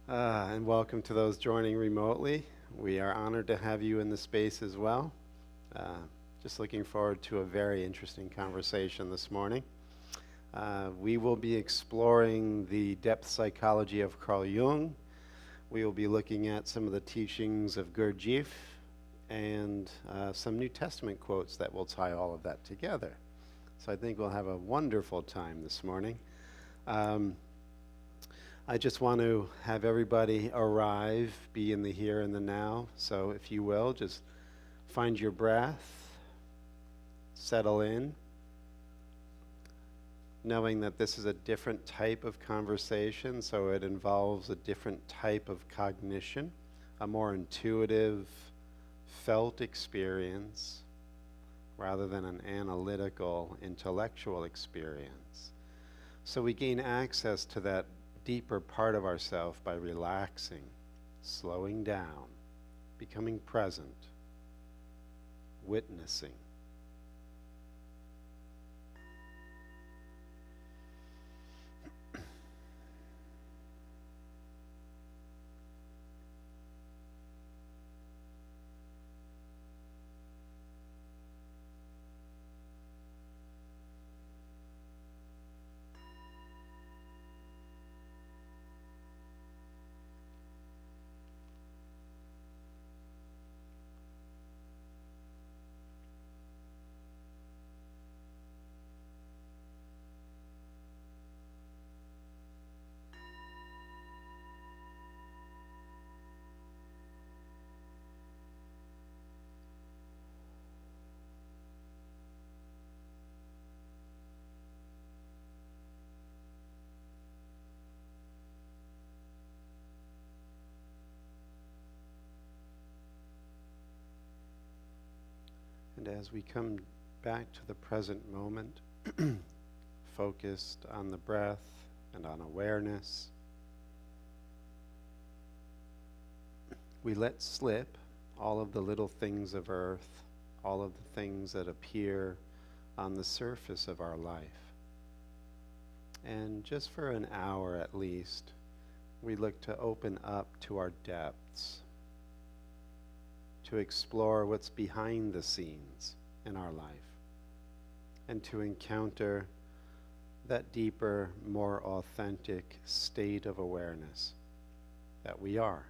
And welcome to those joining remotely. We are honored to have you in the space as well. Uh, just looking forward to a very interesting conversation this morning. We will be exploring the depth psychology of Carl Jung. We will be looking at some of the teachings of Gurdjieff and some New Testament quotes that will tie all of that together. So I think we'll have a wonderful time this morning. I just want to have everybody arrive, be in the here and the now. So if you will, just find your breath, settle in, knowing that this is a different type of conversation, so it involves a different type of cognition, a more intuitive, felt experience, rather than an analytical, intellectual experience. So we gain access to that deeper part of ourselves by relaxing, slowing down, becoming present, witnessing. And as we come back to the present moment, focused on the breath and on awareness, we let slip all of the little things of earth, all of the things that appear on the surface of our life. And just for an hour at least, we look to open up to our depths, to explore what's behind the scenes in our life, and to encounter that deeper, more authentic state of awareness that we are.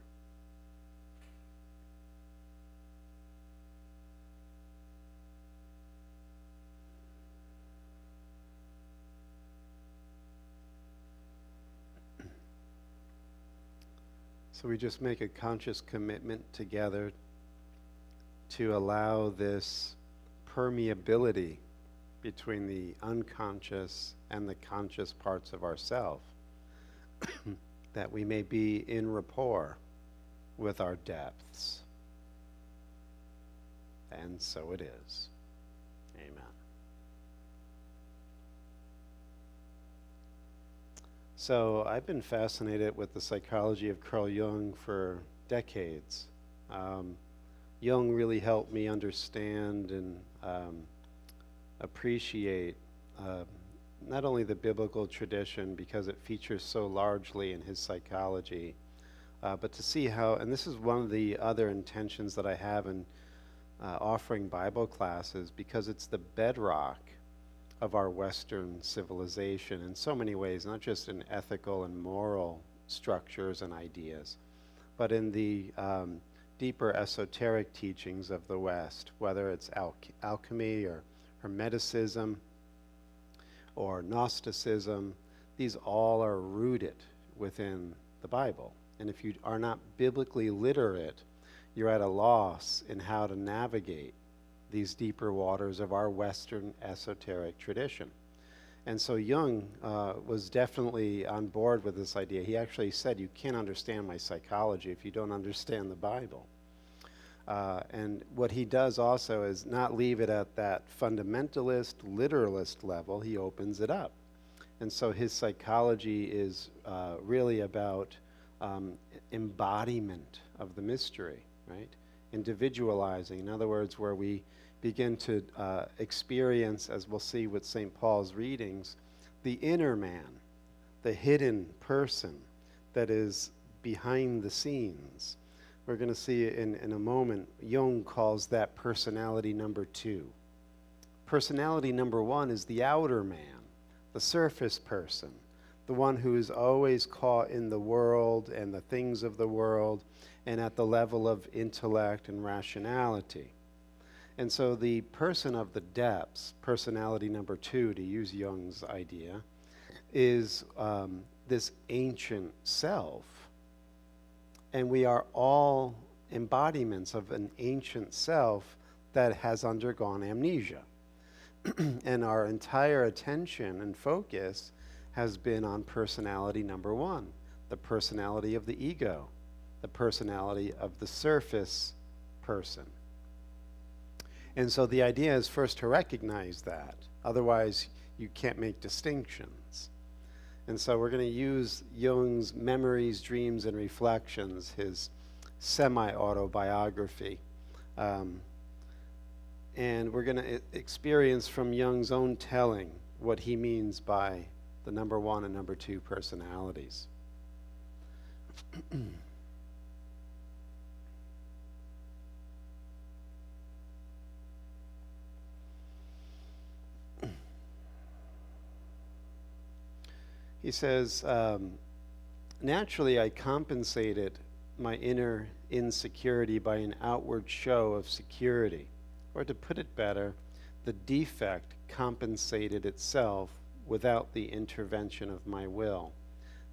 So we just make a conscious commitment together to allow this permeability between the unconscious and the conscious parts of ourself, that we may be in rapport with our depths. And so it is. Amen. So I've been fascinated with the psychology of Carl Jung for decades. Jung really helped me understand and appreciate not only the biblical tradition, because it features so largely in his psychology, but to see how, and this is one of the other intentions that I have in offering Bible classes, because it's the bedrock of our Western civilization in so many ways, not just in ethical and moral structures and ideas, but in the deeper esoteric teachings of the West, whether it's alchemy or Hermeticism or Gnosticism. These all are rooted within the Bible. And if you are not biblically literate, you're at a loss in how to navigate these deeper waters of our Western esoteric tradition. And so Jung was definitely on board with this idea. He actually said, you can't understand my psychology if you don't understand the Bible. And what he does also is not leave it at that fundamentalist, literalist level. He opens it up. And so his psychology is really about embodiment of the mystery, right? Individualizing. In other words, where we begin to experience, as we'll see with St. Paul's readings, the inner man, the hidden person that is behind the scenes. We're going to see in a moment, Jung calls that personality number 2. Personality number 1 is the outer man, the surface person, the one who is always caught in the world and the things of the world and at the level of intellect and rationality. And so the person of the depths, personality number 2, to use Jung's idea, is this ancient self. And we are all embodiments of an ancient self that has undergone amnesia. And our entire attention and focus has been on personality number 1, the personality of the ego, the personality of the surface person. And so the idea is first to recognize that. Otherwise, you can't make distinctions. And so we're going to use Jung's Memories, Dreams, and Reflections, his semi-autobiography. And we're going to experience from Jung's own telling what he means by the number 1 and number 2 personalities. He says, naturally I compensated my inner insecurity by an outward show of security. Or to put it better, the defect compensated itself without the intervention of my will.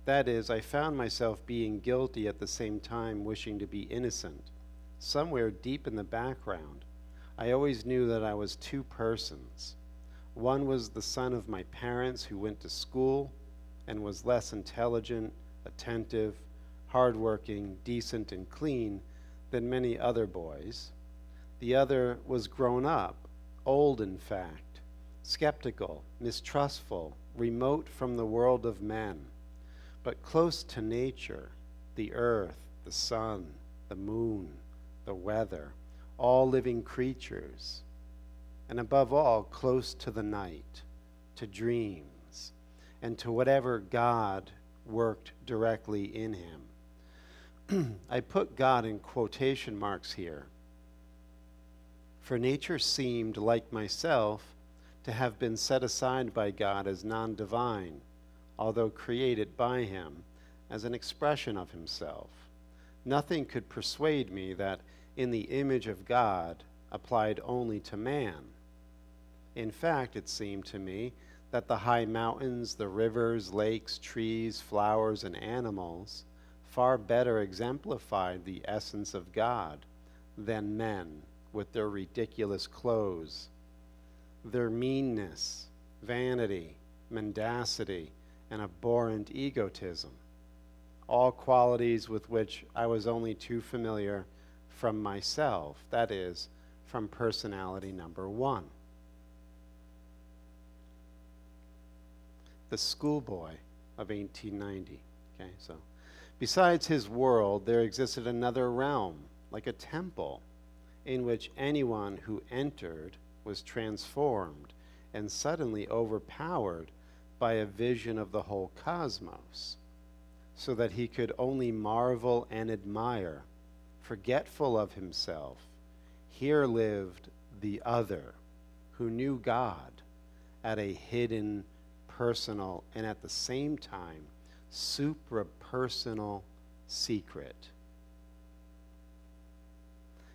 That is, I found myself being guilty at the same time wishing to be innocent. Somewhere deep in the background, I always knew that I was 2 persons. One was the son of my parents who went to school and was less intelligent, attentive, hardworking, decent, and clean than many other boys. The other was grown up, old in fact, skeptical, mistrustful, remote from the world of men, but close to nature, the earth, the sun, the moon, the weather, all living creatures, and above all, close to the night, to dreams, and to whatever God worked directly in him. I put God in quotation marks here, for nature seemed, like myself, to have been set aside by God as non-divine, although created by him as an expression of himself. Nothing could persuade me that in the image of God applied only to man. In fact, it seemed to me that the high mountains, the rivers, lakes, trees, flowers, and animals far better exemplified the essence of God than men with their ridiculous clothes, their meanness, vanity, mendacity, and abhorrent egotism, all qualities with which I was only too familiar from myself, that is, from personality number 1. The schoolboy of 1890. Okay, so besides his world, there existed another realm, like a temple, in which anyone who entered was transformed and suddenly overpowered by a vision of the whole cosmos, so that he could only marvel and admire, forgetful of himself. Here lived the other, who knew God at a hidden, personal, and at the same time supra-personal secret.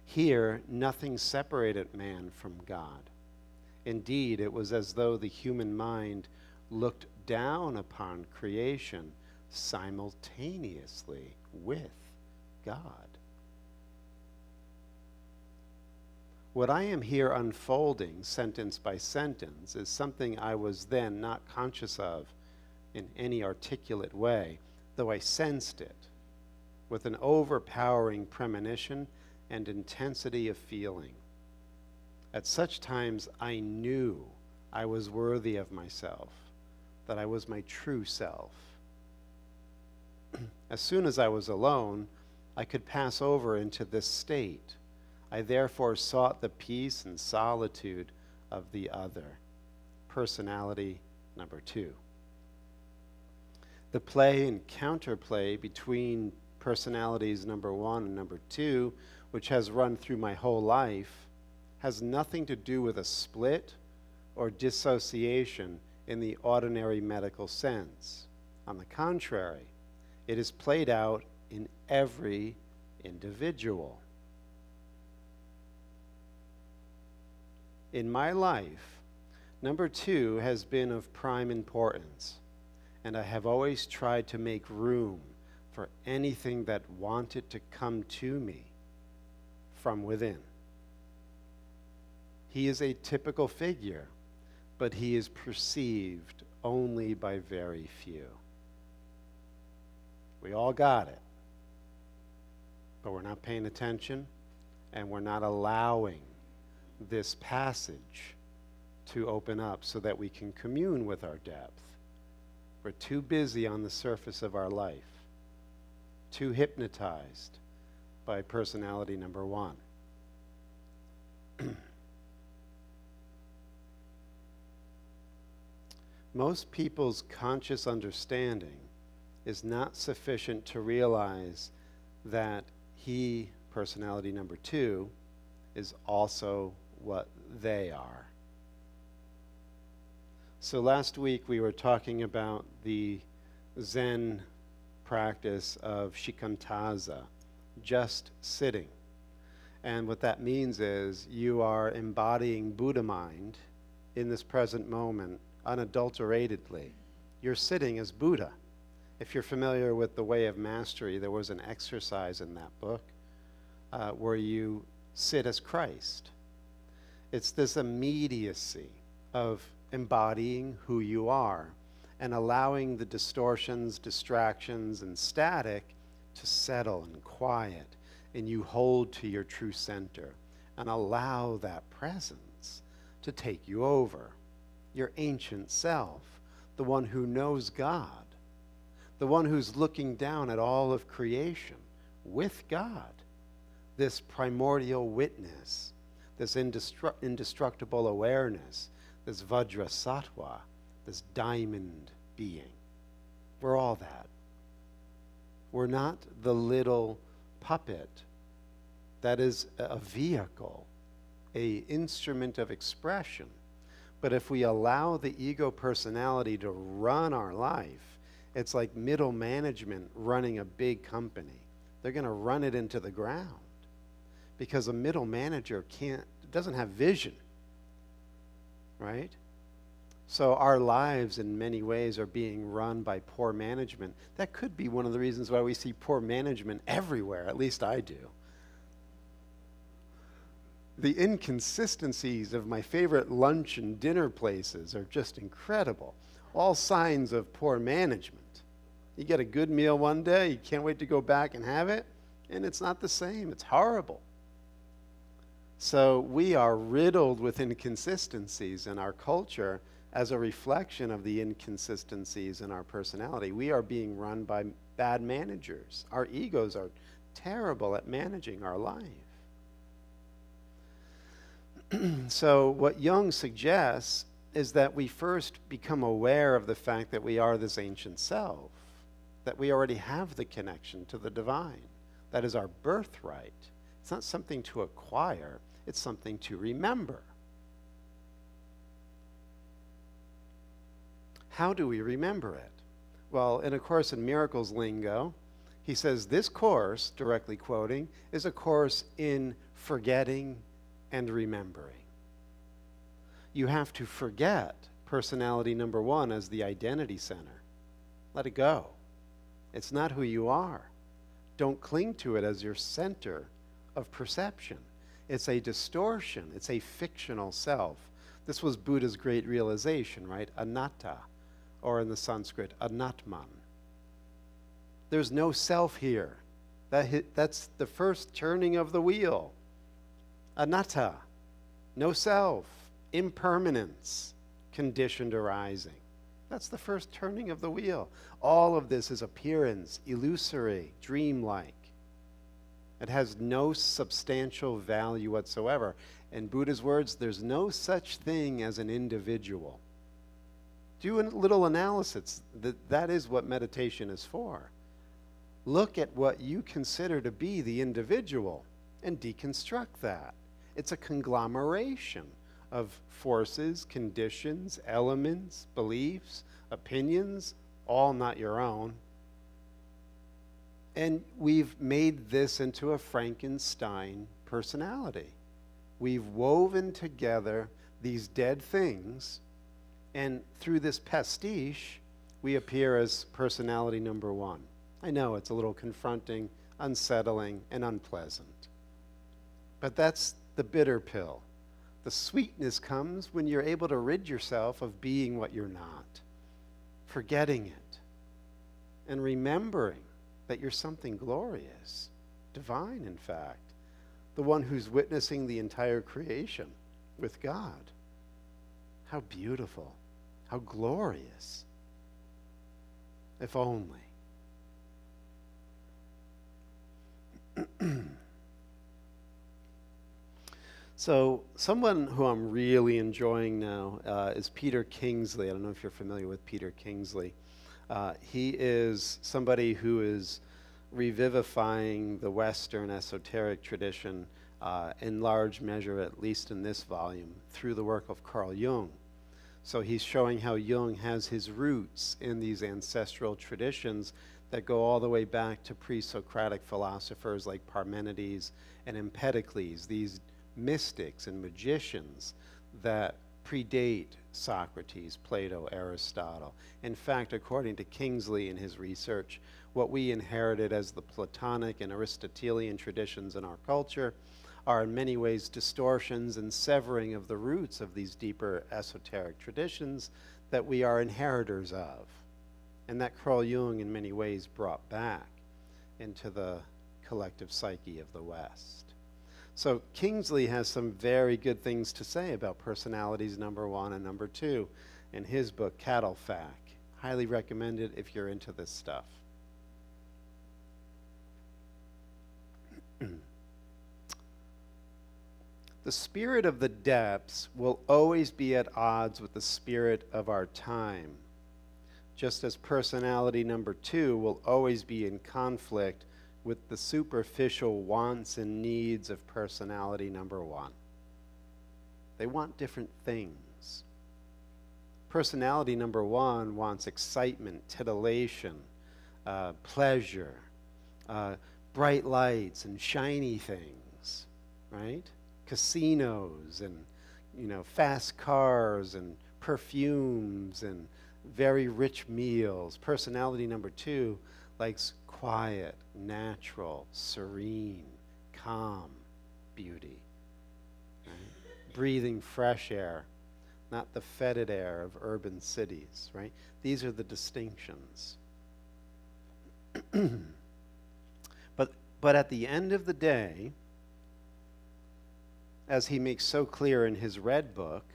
Here, nothing separated man from God. Indeed, it was as though the human mind looked down upon creation simultaneously with God. What I am here unfolding, sentence by sentence, is something I was then not conscious of in any articulate way, though I sensed it with an overpowering premonition and intensity of feeling. At such times, I knew I was worthy of myself, that I was my true self. As soon as I was alone, I could pass over into this state. I therefore sought the peace and solitude of the other, personality number 2. The play and counterplay between personalities number 1 and number 2, which has run through my whole life, has nothing to do with a split or dissociation in the ordinary medical sense. On the contrary, it is played out in every individual. In my life, number 2 has been of prime importance, and I have always tried to make room for anything that wanted to come to me from within. He is a typical figure, but he is perceived only by very few. We all got it, but we're not paying attention, and we're not allowing this passage to open up so that we can commune with our depth. We're too busy on the surface of our life, too hypnotized by personality number 1. Most people's conscious understanding is not sufficient to realize that he, personality number 2, is also what they are. So last week we were talking about the Zen practice of shikantaza, just sitting. And what that means is you are embodying Buddha mind in this present moment unadulteratedly. You're sitting as Buddha. If you're familiar with the Way of Mastery, there was an exercise in that book where you sit as Christ. It's this immediacy of embodying who you are and allowing the distortions, distractions, and static to settle and quiet, and you hold to your true center and allow that presence to take you over. Your ancient self, the one who knows God, the one who's looking down at all of creation with God, this primordial witness, this indestructible awareness, this Vajra Sattva, this diamond being. We're all that. We're not the little puppet that is a vehicle, an instrument of expression. But if we allow the ego personality to run our life, it's like middle management running a big company. They're going to run it into the ground because a middle manager doesn't have vision, right? So our lives in many ways are being run by poor management. That could be one of the reasons why we see poor management everywhere, at least I do. The inconsistencies of my favorite lunch and dinner places are just incredible. All signs of poor management. You get a good meal one day, you can't wait to go back and have it, and it's not the same. It's horrible. So we are riddled with inconsistencies in our culture as a reflection of the inconsistencies in our personality. We are being run by bad managers. Our egos are terrible at managing our life. So what Jung suggests is that we first become aware of the fact that we are this ancient self, that we already have the connection to the divine. That is our birthright. It's not something to acquire, it's something to remember. How do we remember it? Well, in A Course in Miracles lingo, he says this course, directly quoting, is a course in forgetting and remembering. You have to forget personality number 1 as the identity center. Let it go. It's not who you are. Don't cling to it as your center of perception. It's a distortion. It's a fictional self. This was Buddha's great realization, right? Anatta, or in the Sanskrit, anatman. There's no self here. That's the first turning of the wheel. Anatta, no self, impermanence, conditioned arising. That's the first turning of the wheel. All of this is appearance, illusory, dreamlike. It has no substantial value whatsoever. In Buddha's words, there's no such thing as an individual. Do a little analysis. That is what meditation is for. Look at what you consider to be the individual and deconstruct that. It's a conglomeration of forces, conditions, elements, beliefs, opinions, all not your own. And we've made this into a Frankenstein personality. We've woven together these dead things, and through this pastiche, we appear as personality number one. I know it's a little confronting, unsettling, and unpleasant. But that's the bitter pill. The sweetness comes when you're able to rid yourself of being what you're not, forgetting it, and remembering that you're something glorious, divine, in fact, the one who's witnessing the entire creation with God. How beautiful, how glorious. If only. So someone who I'm really enjoying now is Peter Kingsley. I don't know if you're familiar with Peter Kingsley. He is somebody who is revivifying the Western esoteric tradition in large measure, at least in this volume, through the work of Carl Jung. So he's showing how Jung has his roots in these ancestral traditions that go all the way back to pre-Socratic philosophers like Parmenides and Empedocles, these mystics and magicians that predate Socrates, Plato, Aristotle. In fact, according to Kingsley in his research, what we inherited as the Platonic and Aristotelian traditions in our culture are in many ways distortions and severing of the roots of these deeper esoteric traditions that we are inheritors of, and that Carl Jung in many ways brought back into the collective psyche of the West. So Kingsley has some very good things to say about personalities number one and number two in his book, Cattlefack. Highly recommend it if you're into this stuff. The spirit of the depths will always be at odds with the spirit of our time, just as personality number two will always be in conflict with the superficial wants and needs of personality number one. They want different things. Personality number one wants excitement, titillation, pleasure, bright lights and shiny things, right? Casinos and fast cars and perfumes and very rich meals. Personality number two likes quiet, natural, serene, calm beauty. Right? Breathing fresh air, not the fetid air of urban cities, right? These are the distinctions. But at the end of the day, as he makes so clear in his Red Book,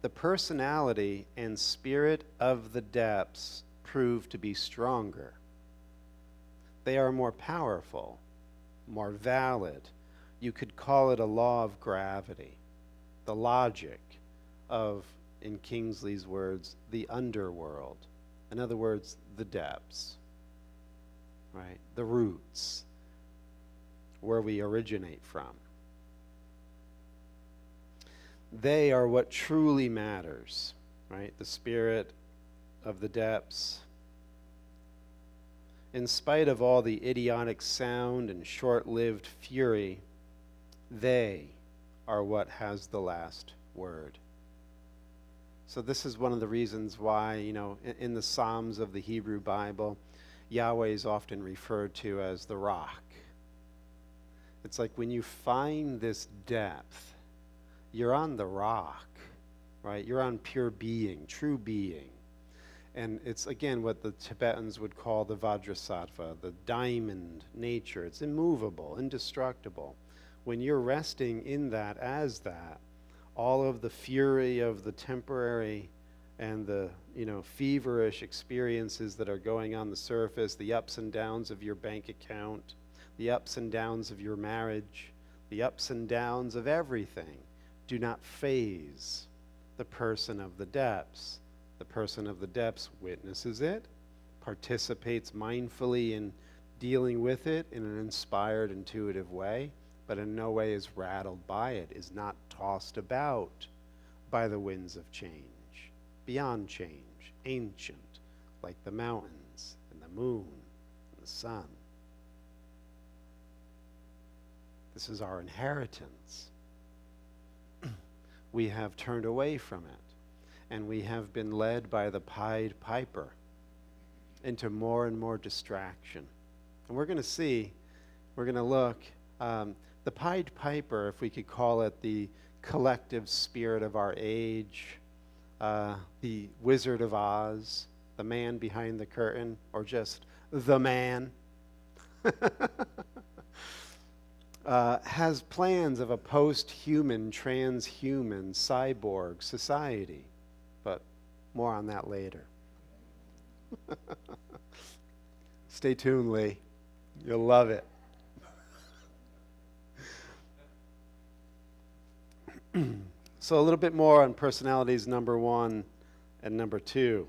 the personality and spirit of the depths prove to be stronger. They are more powerful, more valid. You could call it a law of gravity, the logic of, in Kingsley's words, the underworld. In other words, the depths, right? The roots, where we originate from. They are what truly matters, right? The spirit of the depths. In spite of all the idiotic sound and short-lived fury, they are what has the last word. So this is one of the reasons why, in the Psalms of the Hebrew Bible, Yahweh is often referred to as the rock. It's like when you find this depth, you're on the rock, right? You're on pure being, true being. And it's, again, what the Tibetans would call the Vajrasattva, the diamond nature. It's immovable, indestructible. When you're resting in that as that, all of the fury of the temporary and the, feverish experiences that are going on the surface, the ups and downs of your bank account, the ups and downs of your marriage, the ups and downs of everything, do not faze the person of the depths. The person of the depths witnesses it, participates mindfully in dealing with it in an inspired, intuitive way, but in no way is rattled by it, is not tossed about by the winds of change, beyond change, ancient, like the mountains and the moon and the sun. This is our inheritance. We have turned away from it, and we have been led by the Pied Piper into more and more distraction. And we're going to see, we're going to look, the Pied Piper, if we could call it the collective spirit of our age, the Wizard of Oz, the man behind the curtain, or just the man, has plans of a post-human, transhuman, cyborg society. But more on that later. Stay tuned, Lee. You'll love it. So a little bit more on personalities number 1 and number 2.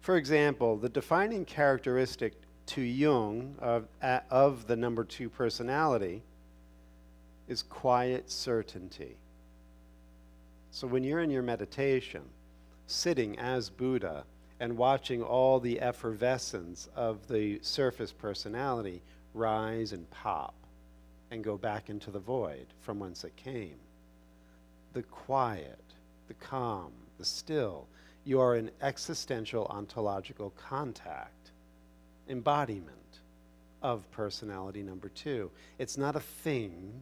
For example, the defining characteristic to Jung of the number 2 personality is quiet certainty. So when you're in your meditation, sitting as Buddha and watching all the effervescence of the surface personality rise and pop and go back into the void from whence it came, the quiet, the calm, the still, you are in existential ontological contact, embodiment of personality number 2. It's not a thing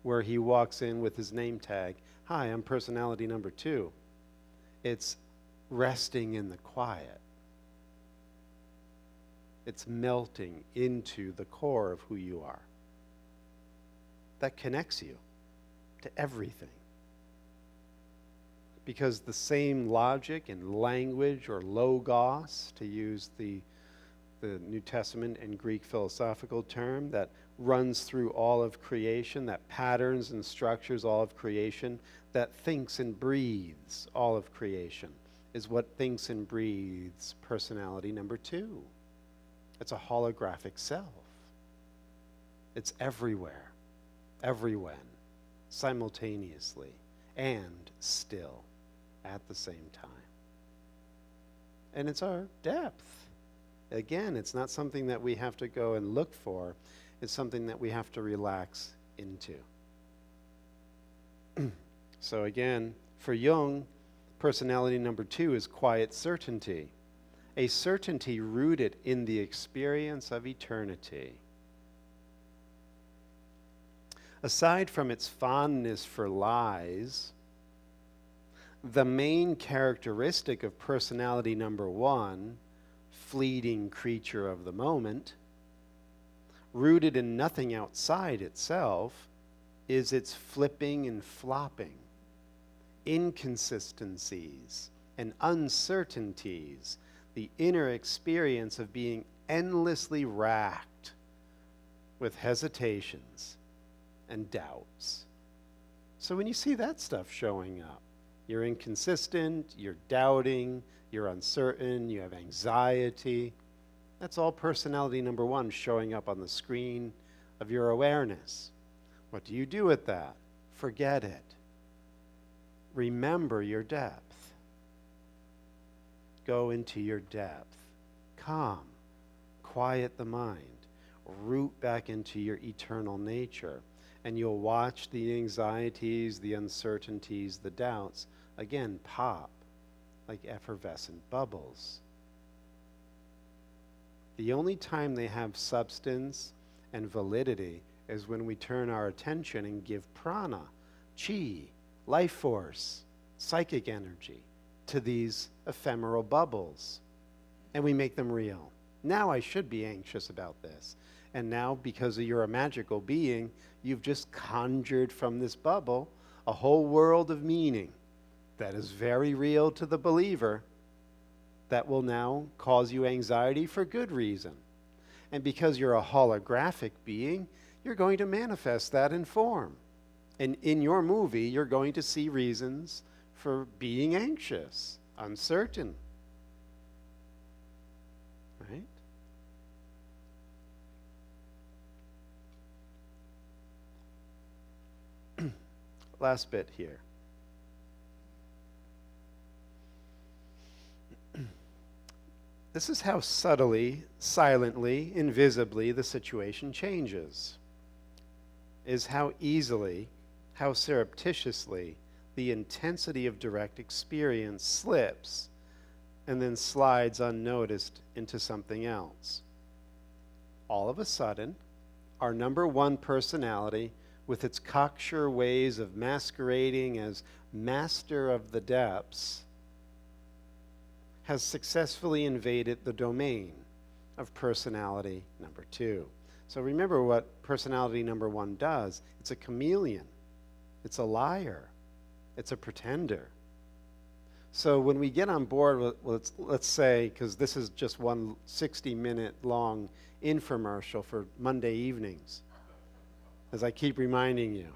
where he walks in with his name tag, "Hi, I'm personality number 2." It's resting in the quiet. It's melting into the core of who you are. That connects you to everything. Because the same logic and language, or logos, to use the New Testament and Greek philosophical term, that runs through all of creation, that patterns and structures all of creation, that thinks and breathes all of creation, is what thinks and breathes personality number 2. It's a holographic self. It's everywhere, everywhen, simultaneously, and still at the same time. And it's our depth. Again, it's not something that we have to go and look for. It's something that we have to relax into. So again, for Jung, personality number 2 is quiet certainty, a certainty rooted in the experience of eternity. Aside from its fondness for lies, the main characteristic of personality number 1, fleeting creature of the moment, rooted in nothing outside itself, is its flipping and flopping, inconsistencies and uncertainties, the inner experience of being endlessly racked with hesitations and doubts. So when you see that stuff showing up, you're inconsistent, you're doubting, you're uncertain, you have anxiety, that's all personality number 1 showing up on the screen of your awareness. What do you do with that? Forget it. Remember your depth. Go into your depth. Calm. Quiet the mind. Root back into your eternal nature. And you'll watch the anxieties, the uncertainties, the doubts, again, pop like effervescent bubbles. The only time they have substance and validity is when we turn our attention and give prana, chi, life force, psychic energy to these ephemeral bubbles, and we make them real. Now I should be anxious about this. And now, because you're a magical being, you've just conjured from this bubble a whole world of meaning that is very real to the believer, that will now cause you anxiety for good reason. And because you're a holographic being, you're going to manifest that in form. And in your movie, you're going to see reasons for being anxious, uncertain. Right? last bit here. This is how subtly, silently, invisibly the situation changes. Is how easily, how surreptitiously the intensity of direct experience slips and then slides unnoticed into something else. All of a sudden, our number one personality, with its cocksure ways of masquerading as master of the depths, has successfully invaded the domain of personality number two. So remember what personality number one does. It's a chameleon. It's a liar. It's a pretender. So when we get on board with, let's say, because this is just one 60-minute long infomercial for Monday evenings, as I keep reminding you.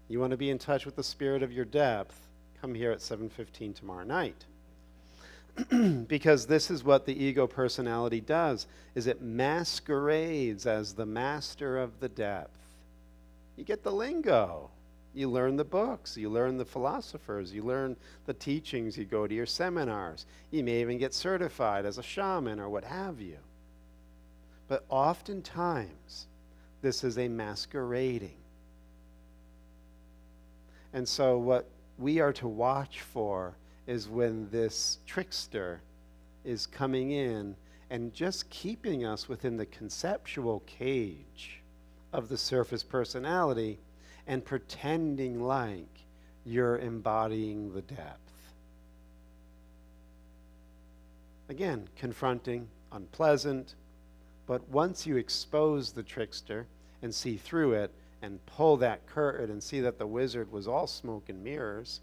You want to be in touch with the spirit of your depth, come here at 7:15 tomorrow night. Because this is what the ego personality does, is it masquerades as the master of the depth. You get the lingo. You learn the books. You learn the philosophers. You learn the teachings. You go to your seminars. You may even get certified as a shaman or what have you. But oftentimes, this is a masquerading. And so what we are to watch for is when this trickster is coming in and just keeping us within the conceptual cage of the surface personality and pretending like you're embodying the depth. Again, confronting, unpleasant, but once you expose the trickster and see through it and pull that curtain and see that the wizard was all smoke and mirrors,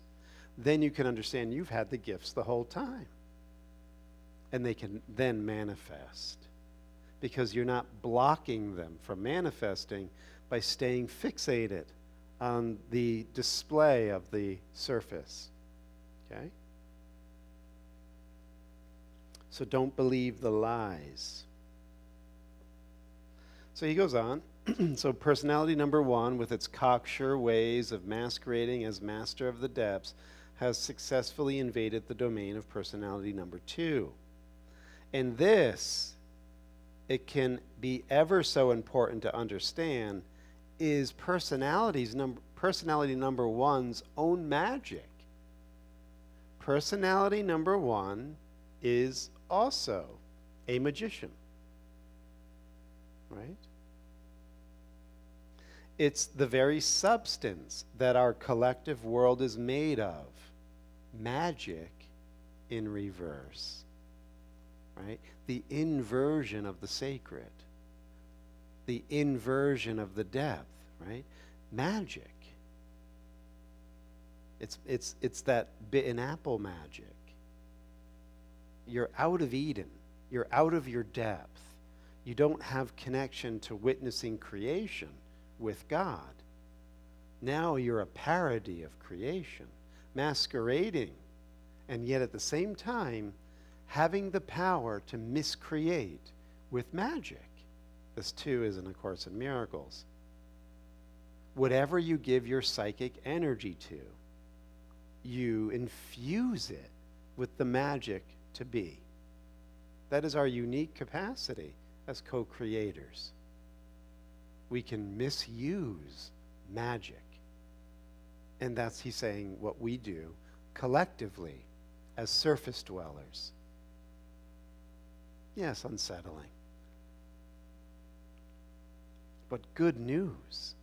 then you can understand you've had the gifts the whole time. And they can then manifest. Because you're not blocking them from manifesting by staying fixated on the display of the surface. Okay? So don't believe the lies. So he goes on. So personality number one, with its cocksure ways of masquerading as master of the depths, has successfully invaded the domain of personality number two. And this, it can be ever so important to understand, is personality number one's own magic. Personality number one is also a magician. Right? It's the very substance that our collective world is made of. Magic in reverse. Right? The inversion of the sacred. The inversion of the depth. Right? Magic. It's that bitten apple magic. You're out of Eden. You're out of your depth. You don't have connection to witnessing creation with God. Now you're a parody of creation, masquerading, and yet at the same time having the power to miscreate with magic. This too is in A Course in Miracles. Whatever you give your psychic energy to, you infuse it with the magic to be. That is our unique capacity as co-creators. We can misuse magic. And that's, he's saying, what we do collectively as surface dwellers. Yes, unsettling. But good news.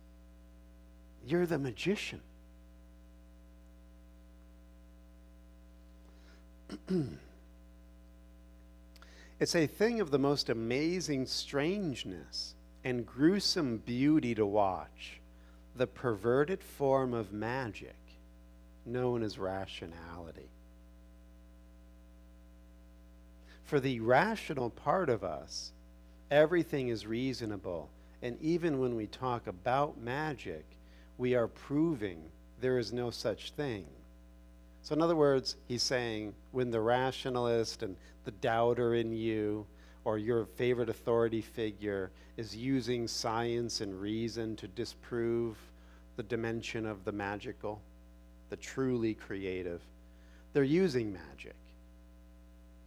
You're the magician. It's a thing of the most amazing strangeness and gruesome beauty to watch, the perverted form of magic known as rationality. For the rational part of us, everything is reasonable, and even when we talk about magic, we are proving there is no such thing. So in other words, he's saying when the rationalist and the doubter in you or your favorite authority figure is using science and reason to disprove the dimension of the magical, the truly creative, they're using magic.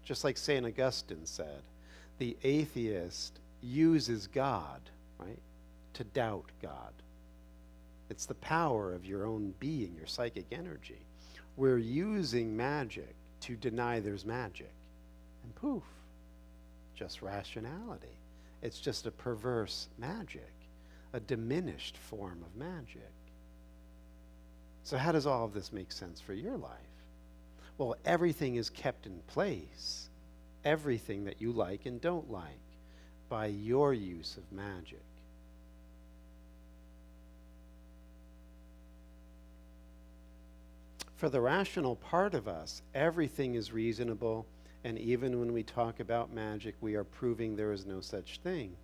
Just like St. Augustine said, the atheist uses God, right, to doubt God. It's the power of your own being, your psychic energy. We're using magic to deny there's magic. And poof, just rationality. It's just a perverse magic, a diminished form of magic. So how does all of this make sense for your life? Well, everything is kept in place, everything that you like and don't like, by your use of magic. For the rational part of us, everything is reasonable, and even when we talk about magic, we are proving there is no such thing.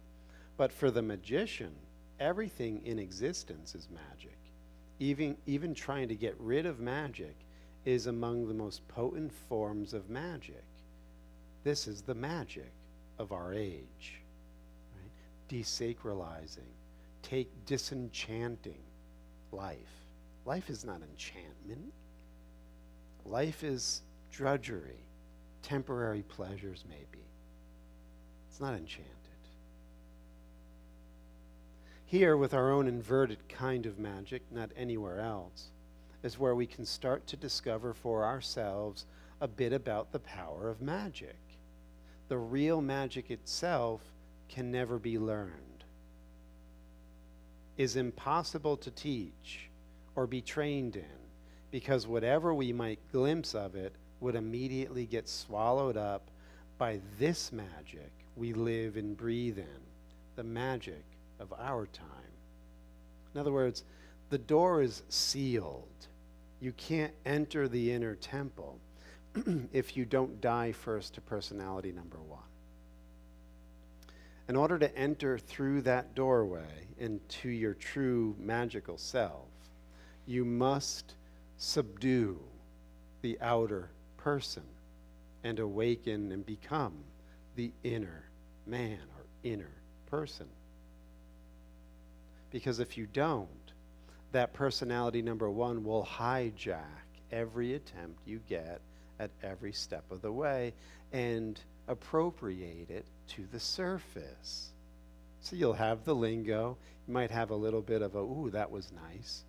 But for the magician, everything in existence is magic. Even trying to get rid of magic is among the most potent forms of magic. This is the magic of our age. Right? Desacralizing, disenchanting life. Life is not enchantment. Life is drudgery, temporary pleasures maybe. It's not enchanted. Here, with our own inverted kind of magic, not anywhere else, is where we can start to discover for ourselves a bit about the power of magic. The real magic itself can never be learned, is impossible to teach or be trained in, because whatever we might glimpse of it would immediately get swallowed up by this magic we live and breathe in, the magic of our time. In other words, the door is sealed. You can't enter the inner temple if you don't die first to personality number one. In order to enter through that doorway into your true magical self, you must subdue the outer person and awaken and become the inner man or inner person. Because if you don't, that personality number one will hijack every attempt you get at every step of the way and appropriate it to the surface. So you'll have the lingo. You might have a little bit of a, ooh, that was nice.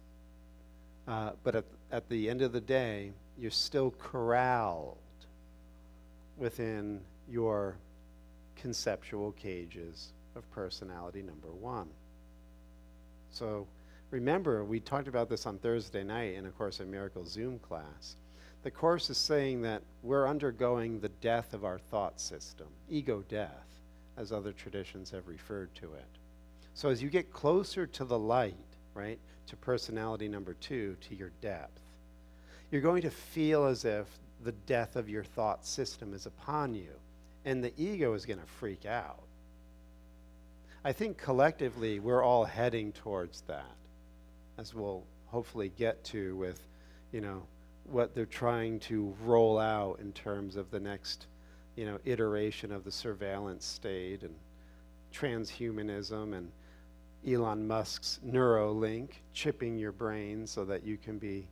But at the end of the day, you're still corralled within your conceptual cages of personality number one. So remember, we talked about this on Thursday night in A Course in Miracles Zoom class. The Course is saying that we're undergoing the death of our thought system, ego death, as other traditions have referred to it. So as you get closer to the light, right, to personality number two, to your depth, you're going to feel as if the death of your thought system is upon you, and the ego is going to freak out. I think collectively we're all heading towards that, as we'll hopefully get to with, what they're trying to roll out in terms of the next, iteration of the surveillance state and transhumanism and Elon Musk's Neuralink, chipping your brain so that you can be,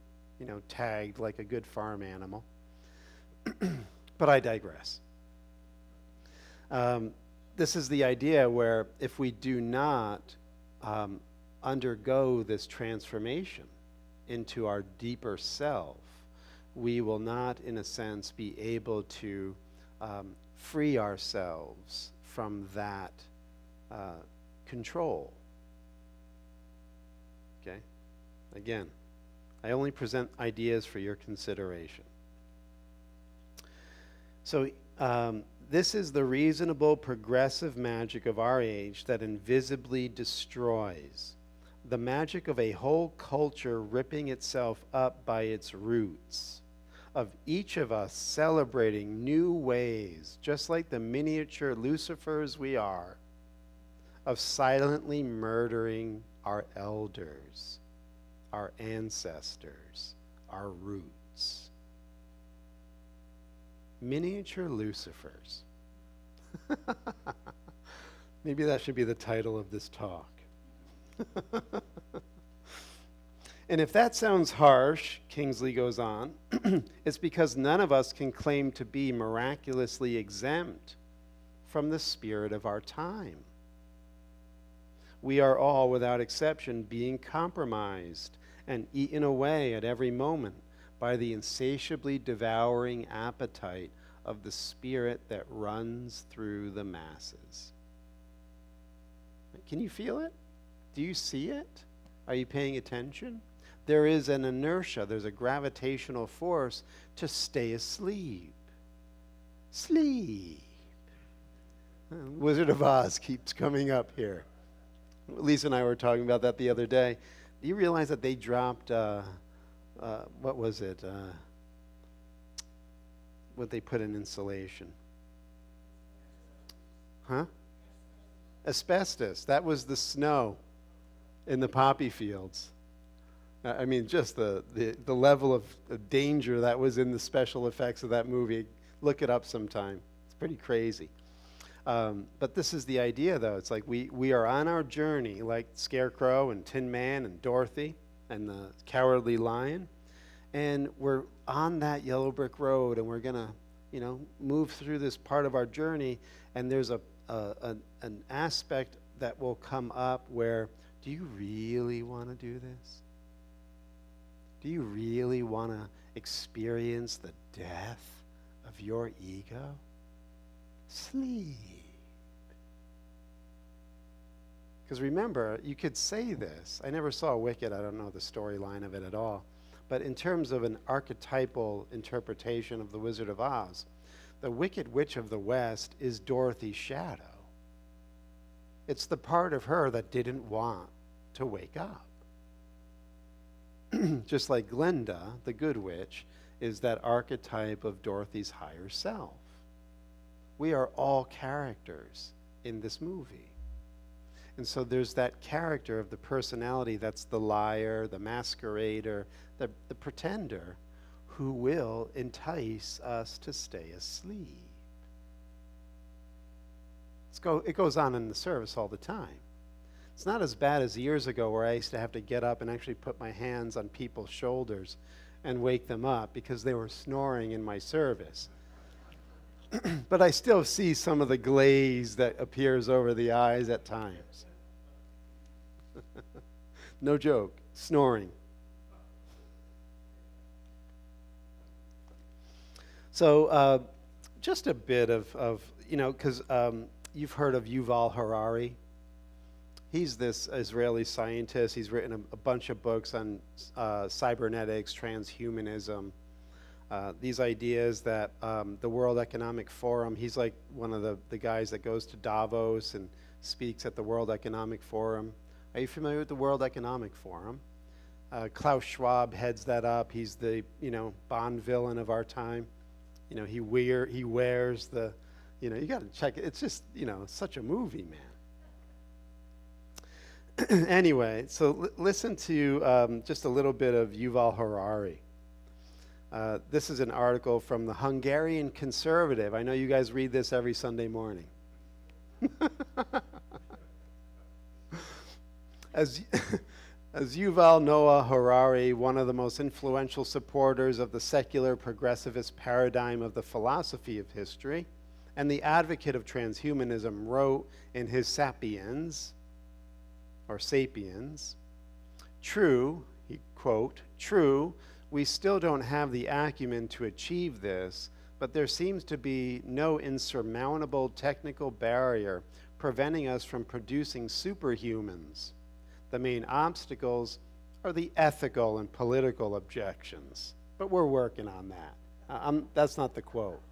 tagged like a good farm animal. But I digress. This is the idea where if we do not undergo this transformation into our deeper self, we will not, in a sense, be able to free ourselves from that control. Okay? Again, I only present ideas for your consideration. So this is the reasonable, progressive magic of our age that invisibly destroys. The magic of a whole culture ripping itself up by its roots. Of each of us celebrating new ways, just like the miniature Lucifers we are, of silently murdering our elders, our ancestors, our roots. Miniature Lucifers. Maybe that should be the title of this talk. And if that sounds harsh, Kingsley goes on, it's because none of us can claim to be miraculously exempt from the spirit of our time. We are all, without exception, being compromised and eaten away at every moment by the insatiably devouring appetite of the spirit that runs through the masses. Can you feel it? Do you see it? Are you paying attention? There is an inertia, there's a gravitational force to stay asleep. Sleep. Wizard of Oz keeps coming up here. Lisa and I were talking about that the other day. Do you realize that they dropped, what was it? What they put in insulation? Huh? Asbestos. That was the snow in the poppy fields. I mean, just the level of danger that was in the special effects of that movie. Look it up sometime. It's pretty crazy. But this is the idea, though. It's like we are on our journey, like Scarecrow and Tin Man and Dorothy and the Cowardly Lion, and we're on that yellow brick road, and we're gonna, move through this part of our journey. And there's an aspect that will come up where, do you really want to do this? Do you really want to experience the death of your ego? Sleep. Because remember, you could say this. I never saw Wicked. I don't know the storyline of it at all. But in terms of an archetypal interpretation of the Wizard of Oz, the Wicked Witch of the West is Dorothy's shadow. It's the part of her that didn't want to wake up. Just like Glinda, the Good Witch, is that archetype of Dorothy's higher self. We are all characters in this movie. And so there's that character of the personality that's the liar, the masquerader, the pretender, who will entice us to stay asleep. It goes on in the service all the time. It's not as bad as years ago where I used to have to get up and actually put my hands on people's shoulders and wake them up because they were snoring in my service. But I still see some of the glaze that appears over the eyes at times. No joke, snoring. So just a bit of because you've heard of Yuval Harari. He's this Israeli scientist. He's written a bunch of books on cybernetics, transhumanism, these ideas that the World Economic Forum, he's like one of the guys that goes to Davos and speaks at the World Economic Forum. Are you familiar with the World Economic Forum? Klaus Schwab heads that up. He's the Bond villain of our time. He wears the, you got to check it. It's just such a movie, man. Anyway, so listen to just a little bit of Yuval Harari. This is an article from the Hungarian Conservative. I know you guys read this every Sunday morning. As Yuval Noah Harari, one of the most influential supporters of the secular progressivist paradigm of the philosophy of history, and the advocate of transhumanism, wrote in his Sapiens, true, he quote, true, we still don't have the acumen to achieve this, but there seems to be no insurmountable technical barrier preventing us from producing superhumans. The main obstacles are the ethical and political objections, but we're working on that. That's not the quote.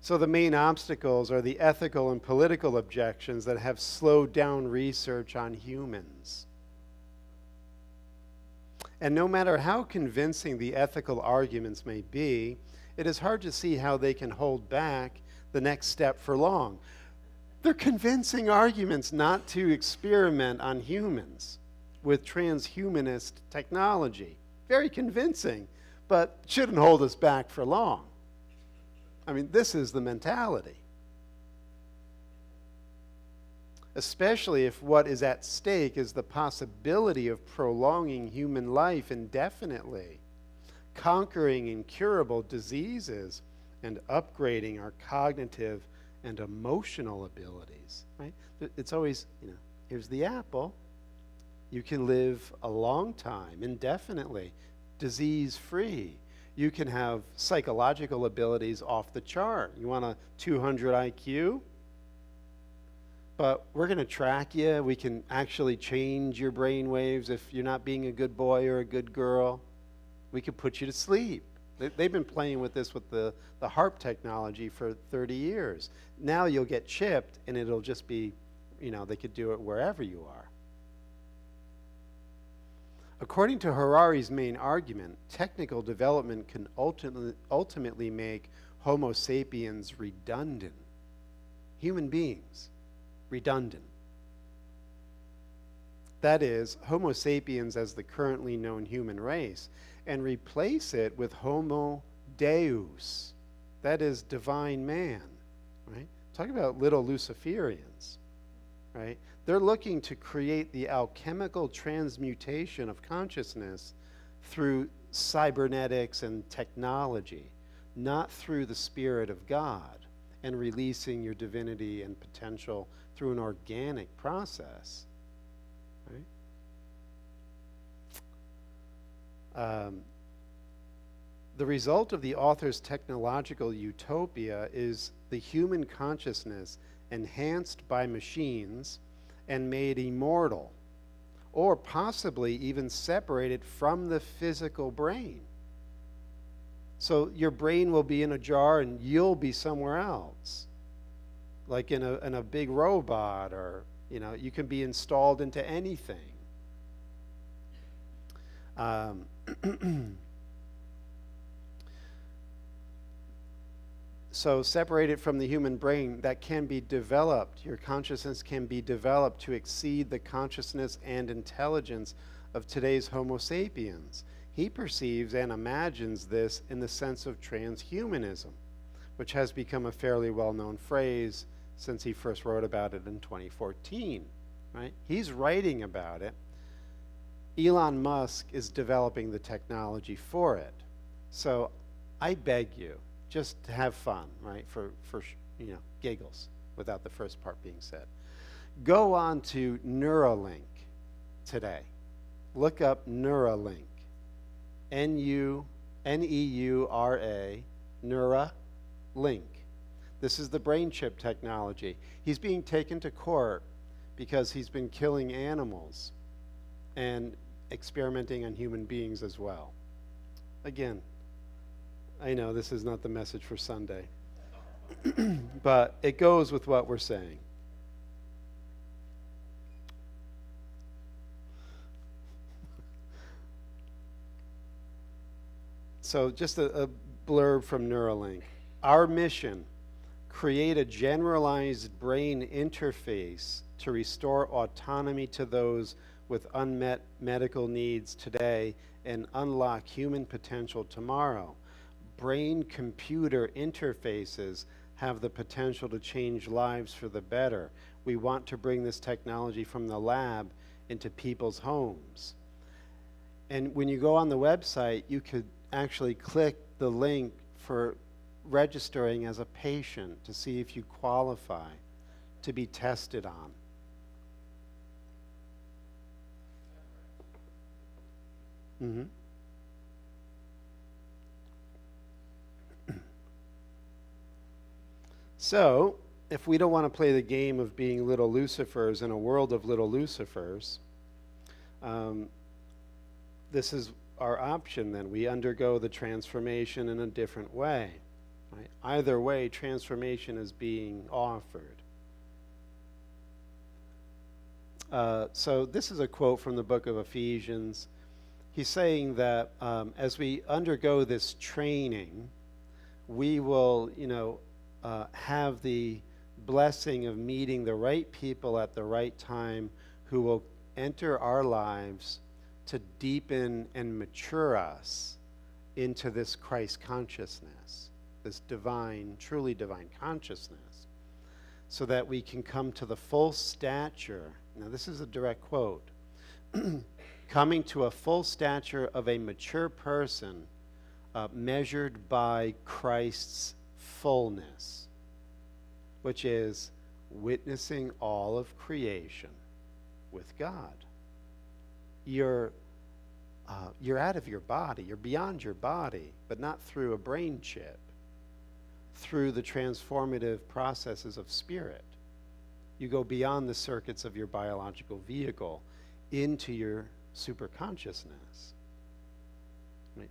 So the main obstacles are the ethical and political objections that have slowed down research on humans. And no matter how convincing the ethical arguments may be, it is hard to see how they can hold back the next step for long. They're convincing arguments not to experiment on humans with transhumanist technology. Very convincing, but shouldn't hold us back for long. I mean, this is the mentality. especially if what is at stake is the possibility of prolonging human life indefinitely, conquering incurable diseases, and upgrading our cognitive and emotional abilities, right? It's always, here's the apple. You can live a long time, indefinitely, disease-free. You can have psychological abilities off the chart. You want a 200 IQ? But we're going to track you. We can actually change your brain waves if you're not being a good boy or a good girl. We could put you to sleep. They've been playing with this with the HARP technology for 30 years. Now you'll get chipped, and it'll just be, they could do it wherever you are. According to Harari's main argument, technical development can ultimately make Homo sapiens redundant. Human beings, redundant. That is, Homo sapiens as the currently known human race, and replace it with Homo Deus, that is, divine man, right? Talk about little Luciferians, right? They're looking to create the alchemical transmutation of consciousness through cybernetics and technology, not through the Spirit of God and releasing your divinity and potential through an organic process, right? The result of the author's technological utopia is the human consciousness enhanced by machines and made immortal, or possibly even separated from the physical brain. So your brain will be in a jar and you'll be somewhere else, like in a big robot, or you can be installed into anything. So separated from the human brain, that can be developed. Your consciousness can be developed to exceed the consciousness and intelligence of today's Homo sapiens. He perceives and imagines this in the sense of transhumanism, which has become a fairly well-known phrase since he first wrote about it in 2014, right? He's writing about it. Elon Musk is developing the technology for it. So I beg you, just to have fun, right? For giggles, without the first part being said. Go on to Neuralink today. Look up Neuralink. Neura, Neuralink. This is the brain chip technology. He's being taken to court because he's been killing animals and experimenting on human beings as well. Again, I know this is not the message for Sunday, but it goes with what we're saying. So just a blurb from Neuralink. Our mission, create a generalized brain interface to restore autonomy to those with unmet medical needs today and unlock human potential tomorrow. Brain-computer interfaces have the potential to change lives for the better. We want to bring this technology from the lab into people's homes. And when you go on the website, you could actually click the link for registering as a patient to see if you qualify to be tested on. Mm-hmm. So, if we don't want to play the game of being little Lucifers in a world of little Lucifers, this is our option then. We undergo the transformation in a different way. Right? Either way, transformation is being offered. So this is a quote from the book of Ephesians. He's saying that as we undergo this training, we will, have the blessing of meeting the right people at the right time who will enter our lives to deepen and mature us into this Christ consciousness, this divine, truly divine consciousness. so that we can come to the full stature. Now, this is a direct quote. Coming to a full stature of a mature person, measured by Christ's fullness, which is witnessing all of creation with God. You're out of your body. You're beyond your body, but not through a brain chip, through the transformative processes of spirit. You go beyond the circuits of your biological vehicle into your superconsciousness. Right?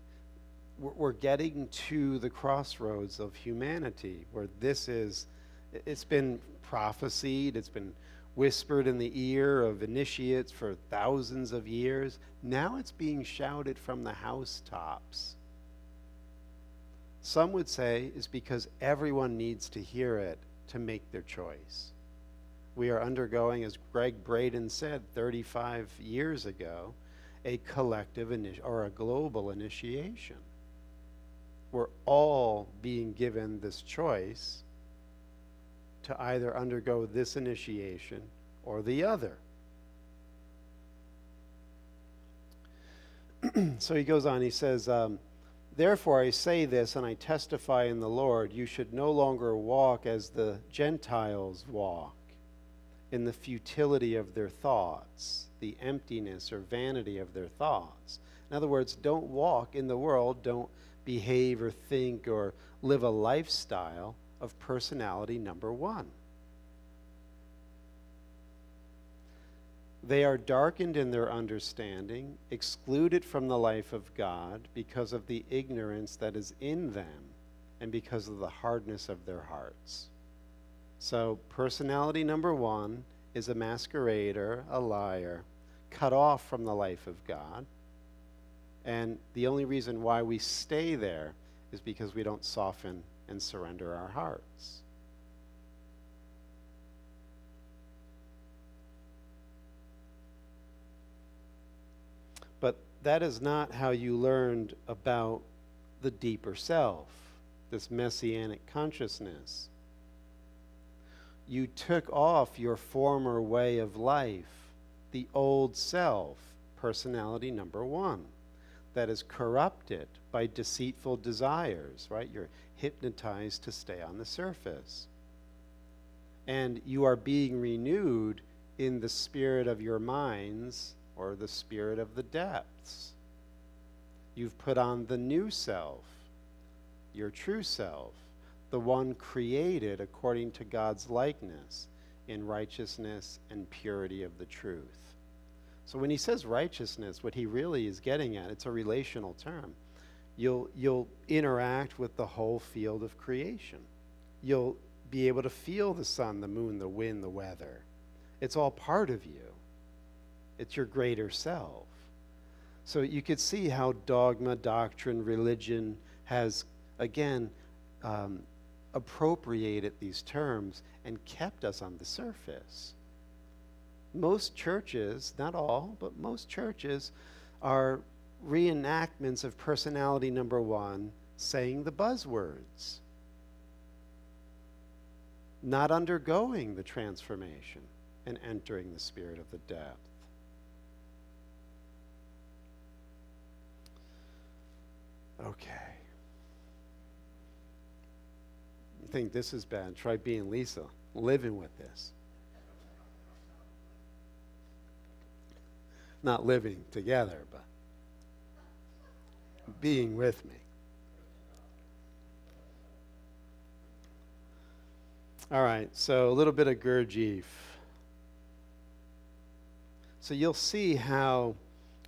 We're getting to the crossroads of humanity where it's been prophesied, it's been whispered in the ear of initiates for thousands of years. Now it's being shouted from the housetops. Some would say it's because everyone needs to hear it to make their choice. We are undergoing, as Greg Braden said 35 years ago, a collective or a global initiation. We're all being given this choice to either undergo this initiation or the other. So he goes on, he says, therefore I say this, and I testify in the Lord, you should no longer walk as the Gentiles walk, in the futility of their thoughts, the emptiness or vanity of their thoughts. In other words, don't walk in the world, don't behave or think or live a lifestyle of personality number one. They are darkened in their understanding, excluded from the life of God because of the ignorance that is in them and because of the hardness of their hearts. So personality number one is a masquerader, a liar, cut off from the life of God. And the only reason why we stay there is because we don't soften and surrender our hearts. But that is not how you learned about the deeper self, this messianic consciousness. You took off your former way of life, the old self, personality number one, that is corrupted by deceitful desires, right? You're hypnotized to stay on the surface. And you are being renewed in the spirit of your minds or the spirit of the depths. You've put on the new self, your true self, the one created according to God's likeness in righteousness and purity of the truth. So when he says righteousness, what he really is getting at, it's a relational term. You'll interact with the whole field of creation. You'll be able to feel the sun, the moon, the wind, the weather. It's all part of you. It's your greater self. So you could see how dogma, doctrine, religion has, again, appropriated these terms and kept us on the surface. Most churches, not all, but most churches are reenactments of personality number one saying the buzzwords, not undergoing the transformation and entering the spirit of the depth. Okay. You think this is bad? Try being Lisa, living with this. Not living together, but being with me. All right, so a little bit of Gurdjieff. So you'll see how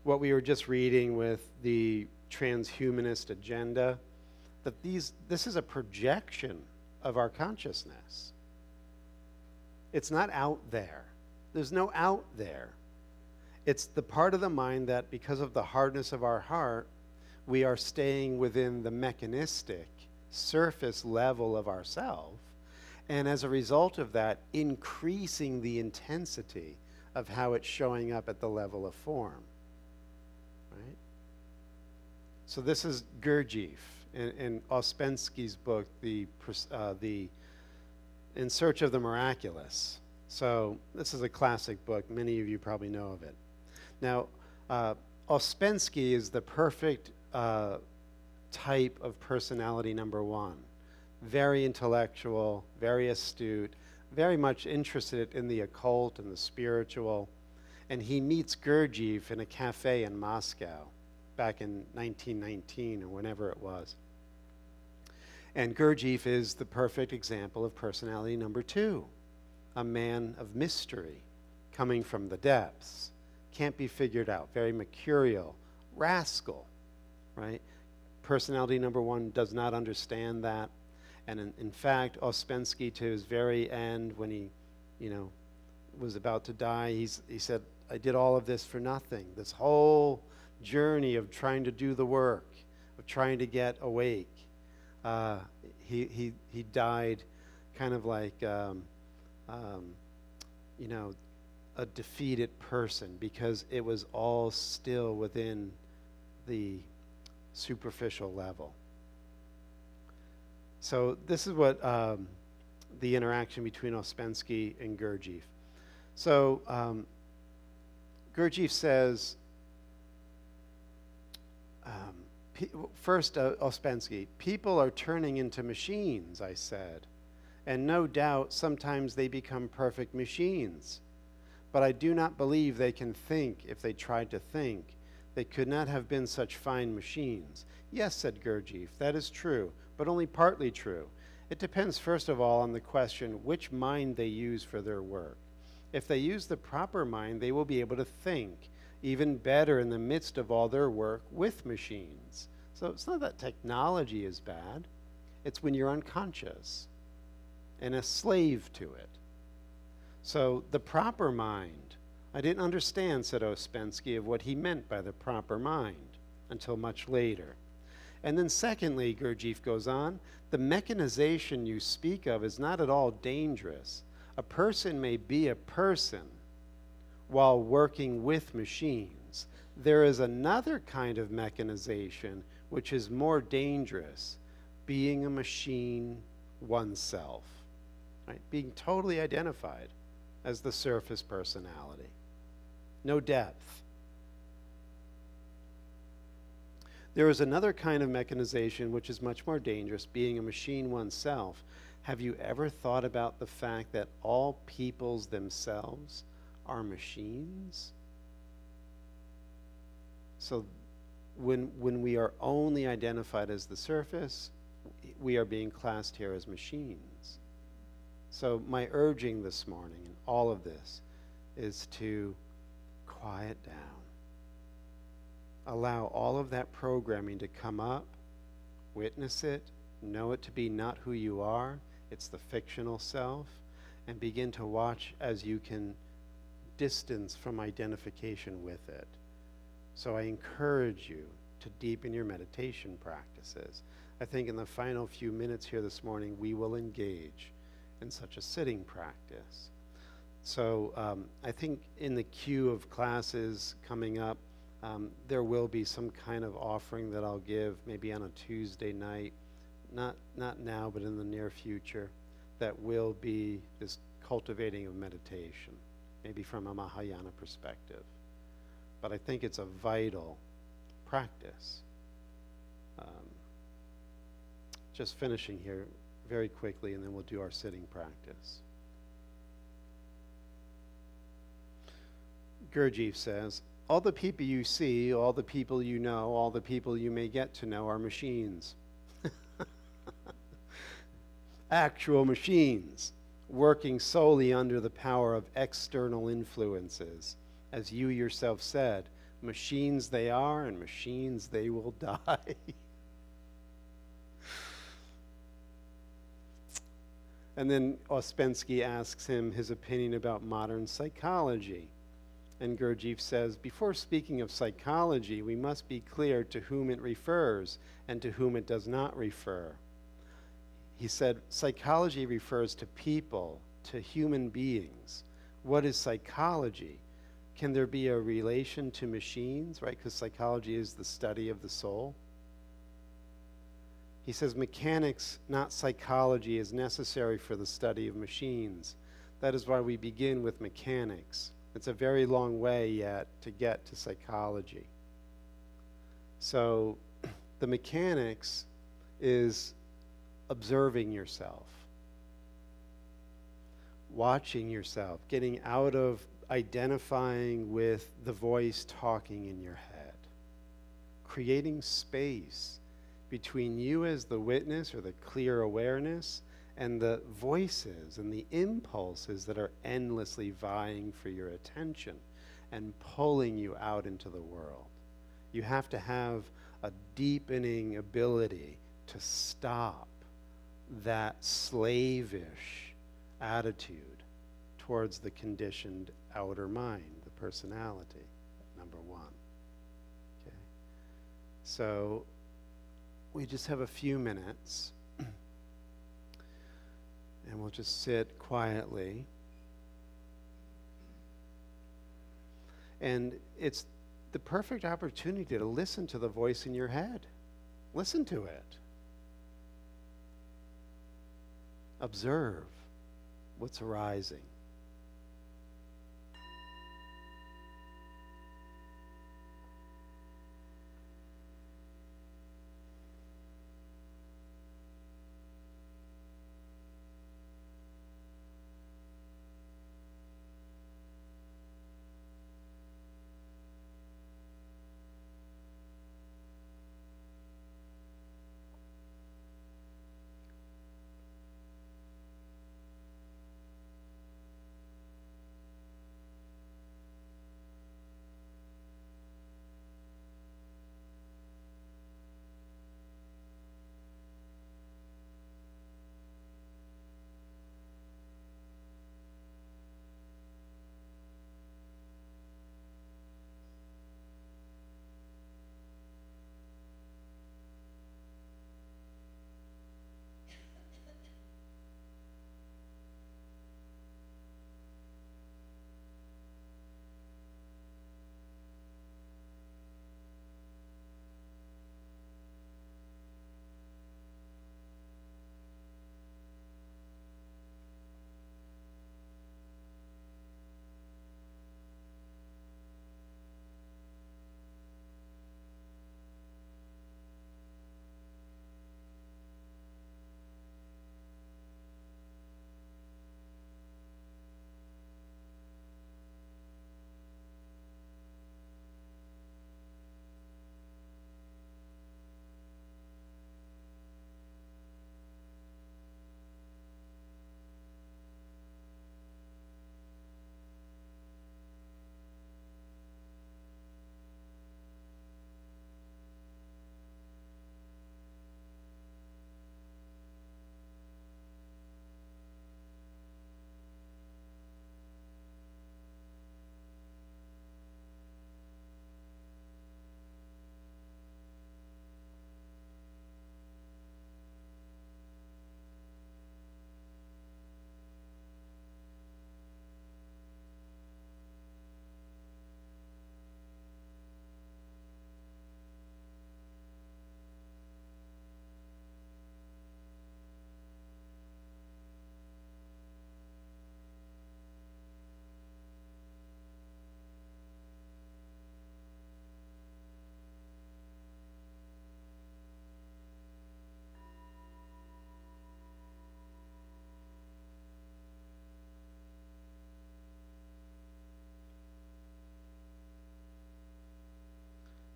what we were just reading with the transhumanist agenda, that this is a projection of our consciousness. It's not out there. There's no out there. It's the part of the mind that, because of the hardness of our heart, we are staying within the mechanistic surface level of ourself, and as a result of that, increasing the intensity of how it's showing up at the level of form. Right? So this is Gurdjieff in Ouspensky's book, In Search of the Miraculous. So this is a classic book. Many of you probably know of it. Now, Ouspensky is the perfect type of personality number one. Very intellectual, very astute, very much interested in the occult and the spiritual. And he meets Gurdjieff in a cafe in Moscow back in 1919 or whenever it was. And Gurdjieff is the perfect example of personality number two, a man of mystery coming from the depths, can't be figured out, very mercurial, rascal, right? Personality number one does not understand that. And in fact, Ouspensky, to his very end, when he, was about to die, he said, I did all of this for nothing. This whole journey of trying to do the work, of trying to get awake. He died kind of like, a defeated person, because it was all still within the superficial level. So this is what the interaction between Ouspensky and Gurdjieff. So Gurdjieff says, first, Ouspensky, people are turning into machines, I said, and no doubt sometimes they become perfect machines. But I do not believe they can think if they tried to think. They could not have been such fine machines. Yes, said Gurdjieff, that is true, but only partly true. It depends, first of all, on the question which mind they use for their work. If they use the proper mind, they will be able to think even better in the midst of all their work with machines. So it's not that technology is bad. It's when you're unconscious and a slave to it. So the proper mind, I didn't understand, said Ouspensky, of what he meant by the proper mind until much later. And then secondly, Gurdjieff goes on, the mechanization you speak of is not at all dangerous. A person may be a person while working with machines. There is another kind of mechanization which is more dangerous, being a machine oneself, right? Being totally identified as the surface personality. No depth. There is another kind of mechanization which is much more dangerous, being a machine oneself. Have you ever thought about the fact that all peoples themselves are machines? So when we are only identified as the surface, we are being classed here as machines. So my urging this morning in all of this is to quiet down. Allow all of that programming to come up, witness it, know it to be not who you are, it's the fictional self, and begin to watch as you can distance from identification with it. So I encourage you to deepen your meditation practices. I think in the final few minutes here this morning, we will engage in such a sitting practice. So I think in the queue of classes coming up, there will be some kind of offering that I'll give, maybe on a Tuesday night, not now, but in the near future, that will be this cultivating of meditation, maybe from a Mahayana perspective. But I think it's a vital practice. Just finishing here very quickly, and then we'll do our sitting practice. Gurdjieff says, all the people you see, all the people you know, all the people you may get to know are machines. Actual machines, working solely under the power of external influences. As you yourself said, machines they are and machines they will die. And then Ouspensky asks him his opinion about modern psychology. And Gurdjieff says, before speaking of psychology, we must be clear to whom it refers and to whom it does not refer. He said, psychology refers to people, to human beings. What is psychology? Can there be a relation to machines, right? Because psychology is the study of the soul. He says mechanics, not psychology, is necessary for the study of machines. That is why we begin with mechanics. It's a very long way yet to get to psychology. So the mechanics is observing yourself, watching yourself, getting out of identifying with the voice talking in your head, creating space between you as the witness or the clear awareness and the voices and the impulses that are endlessly vying for your attention and pulling you out into the world. You have to have a deepening ability to stop that slavish attitude towards the conditioned outer mind, the personality, number one. Okay. So we just have a few minutes and we'll just sit quietly. And it's the perfect opportunity to listen to the voice in your head. Listen to it. Observe what's arising.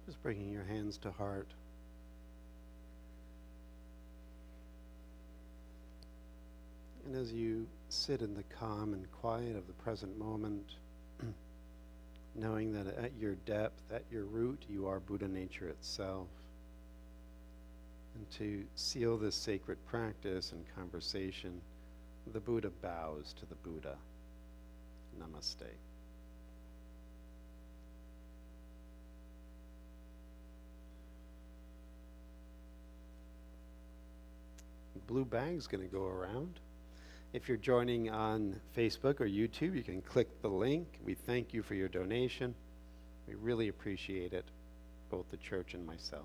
Just bringing your hands to heart. And as you sit in the calm and quiet of the present moment, knowing that at your depth, at your root, you are Buddha nature itself. And to seal this sacred practice and conversation, the Buddha bows to the Buddha. Namaste. Blue bag's going to go around. If you're joining on Facebook or YouTube, you can click the link. We thank you for your donation. We really appreciate it, both the church and myself.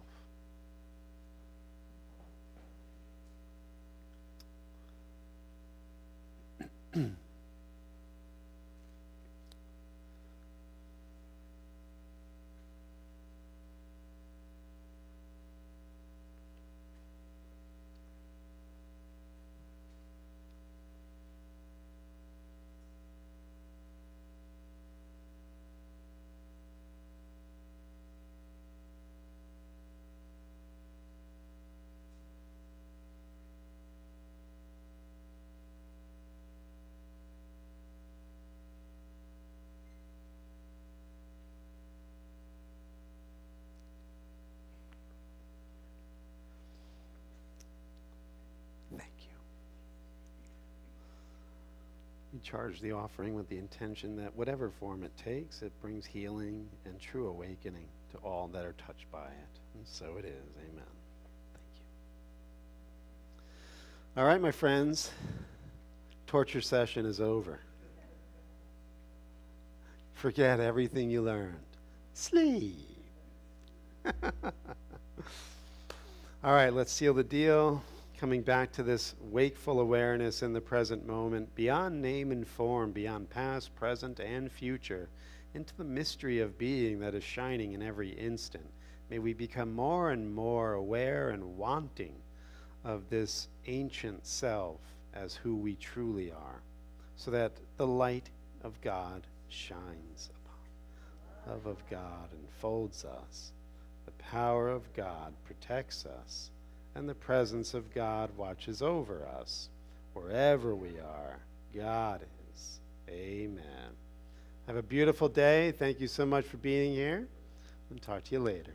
Thank you. We charge the offering with the intention that whatever form it takes, it brings healing and true awakening to all that are touched by it. And so it is. Amen. Thank you. All right, my friends. Torture session is over. Forget everything you learned. Sleep. All right, let's seal the deal. Coming back to this wakeful awareness in the present moment, beyond name and form, beyond past, present, and future, into the mystery of being that is shining in every instant. May we become more and more aware and wanting of this ancient self as who we truly are, so that the light of God shines upon. Love of God enfolds us. The power of God protects us. And the presence of God watches over us. Wherever we are, God is. Amen. Have a beautiful day. Thank you so much for being here. And talk to you later.